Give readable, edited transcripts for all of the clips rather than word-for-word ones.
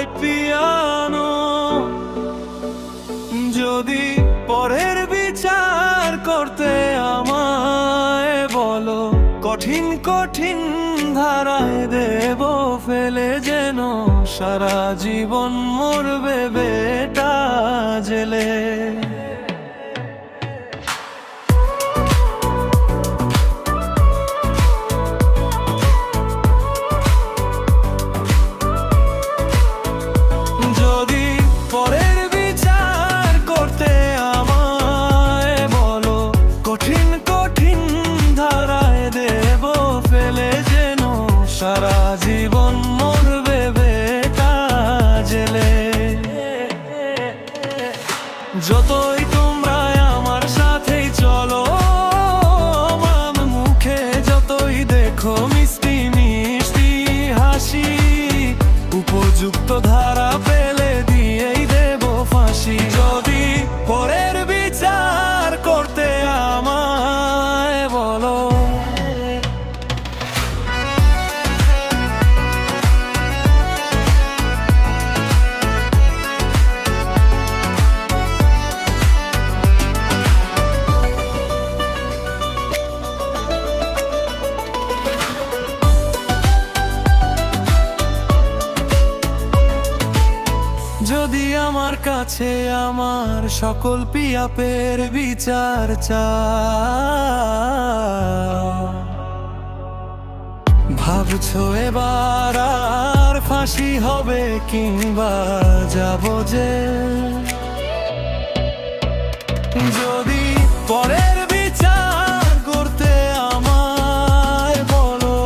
Light piano. যদি পরের বিচার করতে আমায় বলো, কঠিন কঠিন ধারায় দেব ফেলে, যেন সারা জীবন মরবে বেটা জেলে। যদি পরের বিচার করতে আমায় বলো, কঠিন কঠিন ধারায় দেব ফেলে, যেন সারা জীবন মরবে বেটা জেলে। যতই তোমরা আমার সাথেই চলো, আমার মুখে যতই দেখো মিষ্টি মিষ্টি হাসি, উপযুক্ত ধারা পেলে দিয়েই দেব ফাঁসি। যদি পরের বিচার করতে আমায় বলো, যদি আমার কাছে আমার সকল পিয়াপের বিচার চাও, ভাবছো এবার আর ফাঁসি হবে কিংবা যাব যে? যদি পরের বিচার করতে আমায় বলো,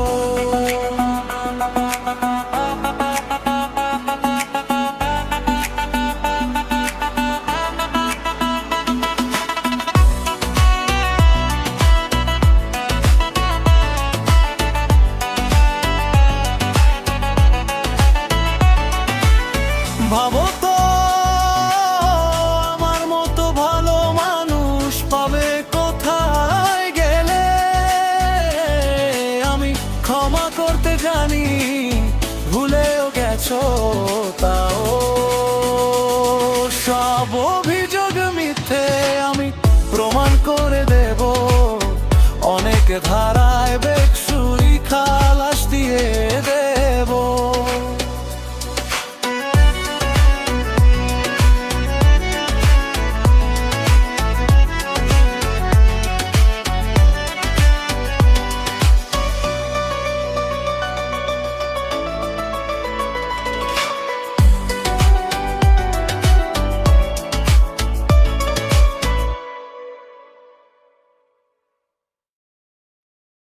ভাবো তো আমার মতো ভালো মানুষ পাবে কোথায় গেলে? আমি ক্ষমা করতে জানি, ভুলেও গেছো তাও। সব অভিযোগ মিথ্যে আমি প্রমাণ করে দেব, অনেক ধারায় বেকসুরি খালাস দিয়ে